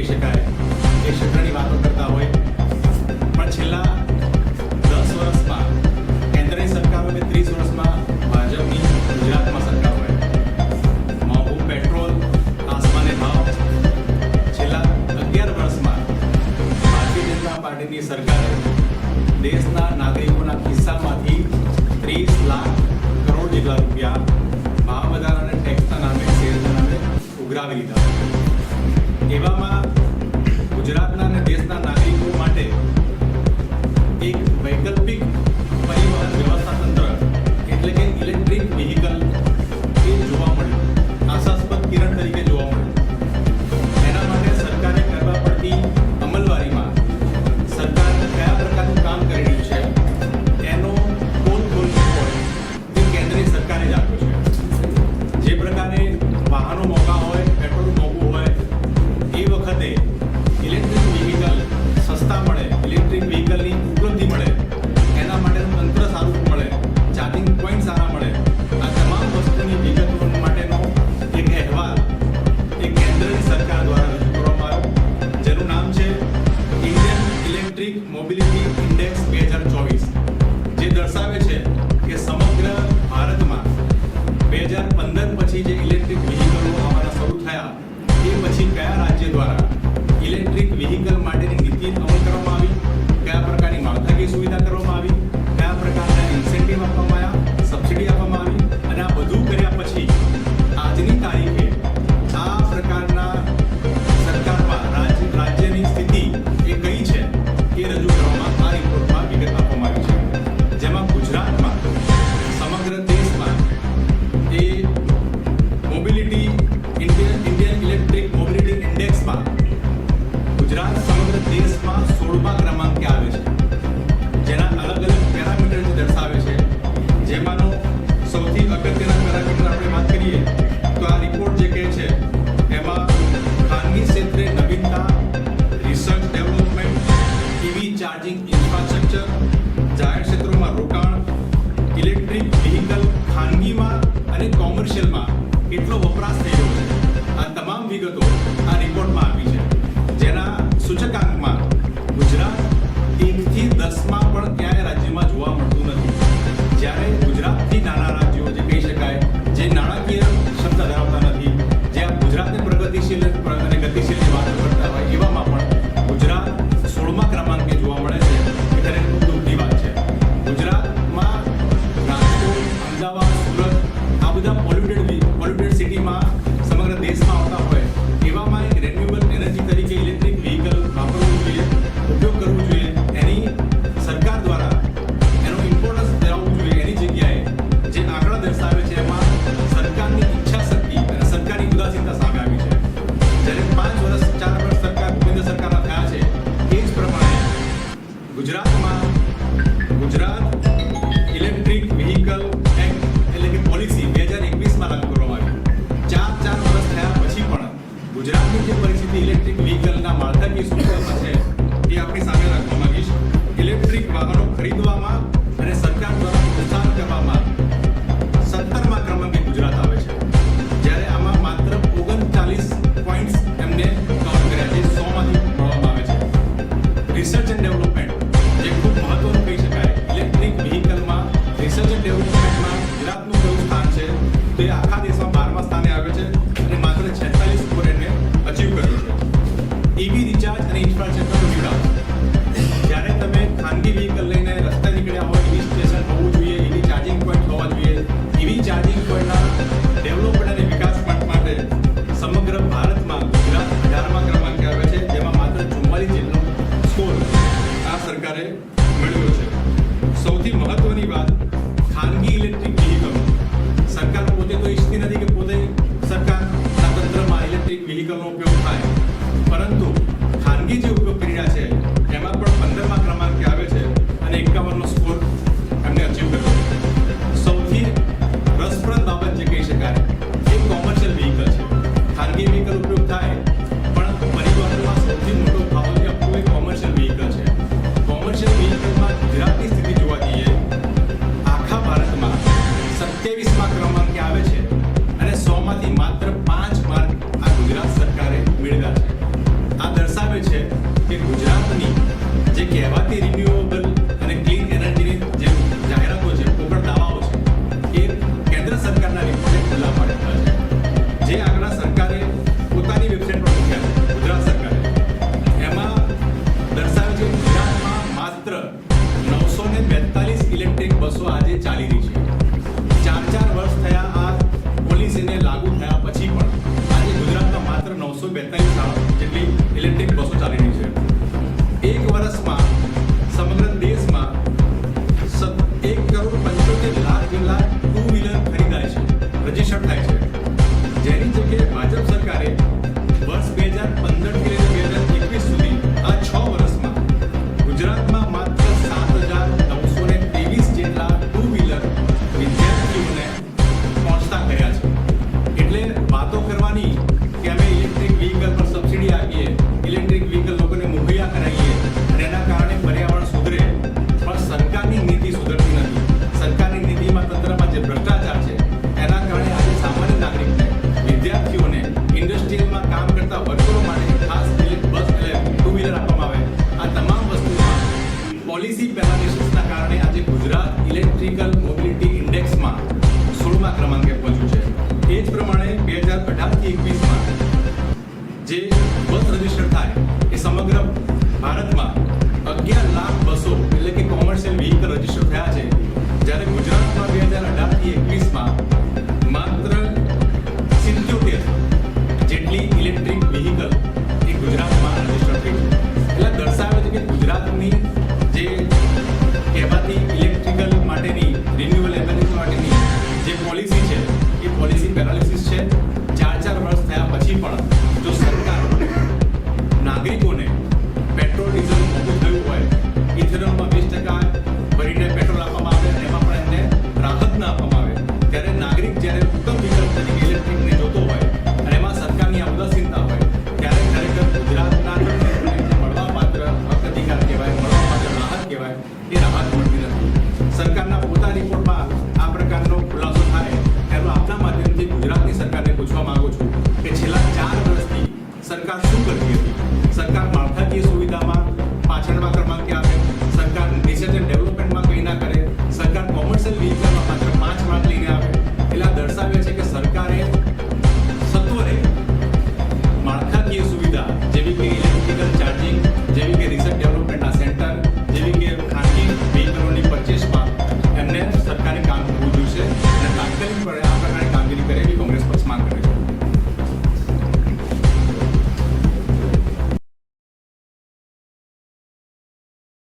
શકાય એ ક્ષેત્રની વાતો કરતા હોય, પણ છેલ્લા 10 વર્ષમાં કેન્દ્રની સરકારોને 30 વર્ષમાં ભાજપની ગુજરાતમાં સરકાર હોય, મોંઘું પેટ્રોલ, આસમાને ભાવ, છેલ્લા 11 વર્ષમાં ભારતીય જનતા પાર્ટીની સરકારે દેશના નાગરિકોના ખિસ્સામાંથી 30 લાખ કરોડ જેટલા રૂપિયા ભાવ વધારા અને ટેક્સના નામે, શેરના નામે ઉઘરાવી લીધા. એવામાં ગુજરાતના અને દેશના નાગરિકો માટે એક વૈકલ્પિક પરિવહન વ્યવસ્થા તંત્ર એટલે કે ઇલેક્ટ્રિક વ્હીકલ એ જોવા મળ્યું, આશાસ્પદ કિરણ તરીકે જોવા મળ્યું. એના માટે સરકારે કરવા પડતી અમલવારીમાં સરકાર કયા પ્રકારનું કામ કરી રહ્યું છે એનો પોલ ખોલવું હોય તે કેન્દ્રીય સરકારે જ આપ્યો છે. જે પ્રકારે વાહનો મોંઘા હોય, પેટ્રોલ મોંઘું હોય, એ વખતે ઇલેક્ટ્રિક વ્હીકલ સસ્તા મળે, ઇલેક્ટ્રિક વ્હીકલની ઉપલબ્ધિ મળે, એના માટેનું તંત્ર સારું મળે, ચાર્જિંગ પોઈન્ટ સારા મળે, આ તમામ વસ્તુની વિગતો માટેનો એક અહેવાલ એ કેન્દ્રની સરકાર દ્વારા રજૂ કરવામાં આવ્યો, જેનું નામ છે ઇન્ડિયન ઇલેક્ટ્રિક મોબિલિટી ઇન્ડેક્સ 2024, જે દર્શાવે છે કે સમગ્ર ભારતમાં 2015 પછી જે ઇલેક્ટ્રિક વ્હીકલો આવવાના શરૂ થયા એ પછી કયા રાજ્ય દ્વારા ઇલેક્ટ્રિક વ્હીકલ માટેની નીતિ અમલ કરવામાં આવી, કયા પ્રકારની માળખાકીય સુવિધા કરવામાં આવી, કયા પ્રકારના ઇન્સેન્ટિવ આપવામાં આવ્યા, સબસિડી આપવામાં આવી, અને આ બધું કર્યા પછી આજની તારીખે આ પ્રકારના સરકારમાં રાજ્યની સ્થિતિ એ કઈ છે એ રજૂ કરવામાં આ રિપોર્ટમાં વિગત આપવામાં આવી છે. જેમાં ગુજરાતમાં સમગ્ર દેશમાં એ મોબિલિટી ઇન્ડિયન ઇલેક્ટ્રિક મોબિલિટી ઇન્ડેક્સમાં ગુજરાત સમગ્ર દેશમાં 16મા ક્રમાંકે આવે છે, જેના અલગ અલગ પેરામીટર જે દર્શાવે છે. જેમાંનો સૌથી અગત્યના પેરામીટર આપણે વાત કરીએ તો આ રિપોર્ટ જે કહે છે એમાં ખાનગી ક્ષેત્રે નવીનતા, research development, EV charging infrastructure, જાહેર ક્ષેત્રોમાં રોકાણ, ઇલેક્ટ્રિક વ્હીકલ ખાનગીમાં અને કોમર્શિયલમાં કેટલો વપરાશ થઈ રહ્યો છે, આ તમામ વિગતો આ રિપોર્ટમાં આપી છે. જેના સૂચકાંકમાં ગુજરાત 1 થી 10માં પણ ક્યાંય રાજ્યમાં જોવા મળતું નથી. જ્યારે ગુજરાતથી નાના રાજ્યો જે કહી શકાય, જે નાણાકીય ક્ષમતા ધરાવતા નથી, જે આ ગુજરાતને પ્રગતિશીલ અને ગતિશીલની વાત કરતા હોય, એવામાં પણ ગુજરાત 16મા ક્રમાંકે જોવા મળે છે. એ ખરેખર ખૂબ દુઃખની વાત છે. ગુજરાતમાં રાજકોટ, અમદાવાદ, સુરત આ બધા પોલ્યુટેડ સિટીમાં સમગ્ર દેશમાં આવતા હોય, એવામાં એક રિન્યુએબલ એનર્જી તરીકે ઇલેક્ટ્રિક વ્હીકલ વાપરવું જોઈએ, ઉપયોગ કરવો જોઈએ. એની સરકાર દ્વારા એનો ઇમ્પોર્ટન્સ ધરાવવું જોઈએ. એની જગ્યાએ જે આંકડા દર્શાવે છે એમાં સરકારની ઈચ્છા શક્તિ અને સરકારની ઉદાસીનતા સામે આવી છે. જ્યારે 4 વર્ષ સરકાર કેન્દ્ર સરકારના થયા છે, એ જ પ્રમાણે ગુજરાતમાં ગુજરાત ઇલેક્ટ્રિક વ્હીકલ એક્ટ એટલે કે પોલિસી 2021માં લાગુ કરવામાં આવી. 4 વર્ષ થયા પછી પણ ગુજરાતની જે પરિસ્થિતિ ઇલેક્ટ્રિક વ્હીકલના માળખાકીય સુવિધામાં છે એ આપણી સામે રાખવા માંગીશ. ઇલેક્ટ્રિક વાહનો ખરીદવામાં અને સરકાર દ્વારા પ્રોત્સાહન કરવામાં 17મા ક્રમાંકે ગુજરાત આવે છે. જ્યારે આમાં માત્ર 39 પોઈન્ટ્સ એમને કવર કર્યા છે, 100માંથી મળવામાં આવે છે. રિસર્ચ એન્ડ ડેવલપમેન્ટ જે ખૂબ મહત્વનું કહી શકાય, ઇલેક્ટ્રિક વ્હીકલમાં રિસર્ચ એન્ડ ડેવલપમેન્ટમાં ગુજરાતનું કયું સ્થાન છે તો એ આખા દેશમાં 12મા સ્થાને આવે છે અને માત્ર 46 સ્કોર એને અચીવ કર્યો છે. ઈવી રિચાર્જ અને ઇન્ફ્રાસ્ટ્રક્ચરનો વિકાસ, જ્યારે તમે ખાનગી વ્હીકલ લઈને રસ્તે નીકળ્યા હોય, ઈવી સ્ટેશન હોવું જોઈએ, ઈવી ચાર્જિંગ પોઈન્ટ હોવા જોઈએ. ઈવી ચાર્જિંગ પોઈન્ટના ડેવલપમેન્ટ અને વિકાસ માટે સમગ્ર ભારતમાં ગુજરાત 18મા ક્રમાંકે આવે છે, જેમાં માત્ર 44 જેટલો સ્કોર આ સરકારે મેળવ્યો છે. સૌથી મહત્વની વાત, ખાનગી ઇલેક્ટ્રિક વ્હીકલ સરકાર પોતે તો ઈચ્છતી નથી કે પોતે સરકારના તંત્રમાં ઇલેક્ટ્રિક વ્હીકલનો ઉપયોગ થાય, પરંતુ ખાનગી જે ઉપયોગ કરી રહ્યા છે એમાં પણ 15મા ક્રમાંકે આવે છે અને 51નો સ્કોર એમને અચીવ કર્યો છે. સૌથી રસપ્રદ બાબત જે કહી શકાય એ કોમર્શિયલ વ્હીકલ છે. ખાનગી વ્હીકલ ઉપયોગ થાય પણ પરિવહનમાં સૌથી મોટો ભાવ જે આપતું એ કોમર્શિયલ વ્હીકલ છે. કોમર્શિયલ વ્હીકલમાં ગુજરાતની સ્થિતિ જોવા જઈએ, આખા ભારતમાં 27મા ક્રમાંકે આવે છે અને 100માંથી માત્ર 5 માર્ક આ ગુજરાત સરકારે મેળવ્યા છે. આ કે ભાજપ સરકારે વર્ષ 2015 થી લઈને 2021 સુધી આ 6 વર્ષમાં ગુજરાતમાં માત્ર 7,923 જેટલા ટુ વ્હીલર વિદ્યાર્થીઓને પહોંચતા કર્યા છે. એટલે વાતો કરવાની કે અમે ઇલેક્ટ્રિક વ્હીકલ પર સબસિડી આપીએ, ઇલેક્ટ્રિક વ્હીકલ લોકોને મુહૈયા કરાવીએ અને એના કારણે પર્યાવરણ સુધરે, પણ સરકારની નીતિ સુધરતી નથી. સરકારની નીતિમાં તંત્રમાં જે ભ્રષ્ટાચાર છે એના કારણે આજે સામાન્ય નાગરિકને, વિદ્યાર્થીઓને, ઇન્ડસ્ટ્રીયલમાં કામ કરતા વર્કરો માટે ખાસ બસ ટુ વ્હીલર આપવામાં આવે. આ તમામ વસ્તુમાં પોલિસી પેરાલિસિસના કારણે આજે ગુજરાત ઇલેક્ટ્રિકલ મોબિલિટી ઇન્ડેક્સમાં 16મા ક્રમાંકે પહોંચ્યું છે. એ જ પ્રમાણે 2018 થી 21માં જે બસ રજીસ્ટર થાય એ સમગ્ર ભારતમાં 11 લાખ બસો એટલે કે કોમર્શિયલ વ્હીકલ રજીસ્ટર થયા છે, જ્યારે ગુજરાતમાં 2018 થી 21માં માત્ર 77 જેટલી ઇલેક્ટ્રિક વ્હીકલ એ ગુજરાતમાં રજીસ્ટર થઈ છે. એટલે દર્શાવે છે કે ગુજરાતની જે કહેવાતી ઇલેક્ટ્રિકલ માટેની રિન્યુએબલ એનર્જી માટેની જે પોલિસી છે એ પોલિસી પેરાલિસિસ છે. 4 વર્ષ થયા પછી પણ જો સરકાર નાગરિકોને પેટ્રોલ ડીઝલ મોંઘું થયું હોય, ઇથેનોલમાં 20% ભરીને પેટ્રોલ આપવામાં આવે અને એમાં પણ એમને રાહત ના આપવામાં આવે, ત્યારે નાગરિક જ્યારે ઉત્તમ વિકલ્પ તરીકે ઇલેક્ટ્રિકને જોતો હોય અને એમાં સરકારની આ ઉદાસીનતા હોય, ત્યારે ખરેખર ગુજરાતના લોકોને જે મળવાપાત્ર હક અધિકાર કહેવાય, મળવાપાત્ર રાહત કહેવાય, એ રાહત મળતી નથી. સરકારના પોતાના રિપોર્ટમાં આ પ્રકારનો ખુલાસો થાય ત્યારે આપના માધ્યમથી ગુજરાતની સરકારને પૂછવા માંગુ છું કે છેલ્લા 4 વર્ષથી સરકાર શું કરતી હતી? સરકાર માળખાકીય સુવિધામાં પાછળના ક્રમાંકે આવે, સરકાર રિસર્ચ એન્ડ ડેવલપમેન્ટમાં કંઈ ના કરે, સરકાર કોમર્શિયલ વ્હીકલમાં માત્ર 5 માર્ક લઈને આવે. એટલે દર્શાવે છે કે સરકારે સત્વરે માળખાકીય સુવિધા જેવી કે ઇલેક્ટ્રિકલ ચાર્જિંગ, જેવી કે રિસર્ચ ડેવલપમેન્ટના સેન્ટર, જેવી કે ખાનગી વ્હીકલોની પરચેસમાં એમને સરકારે કામ કરવું જોઈશે અને તાત્કાલિક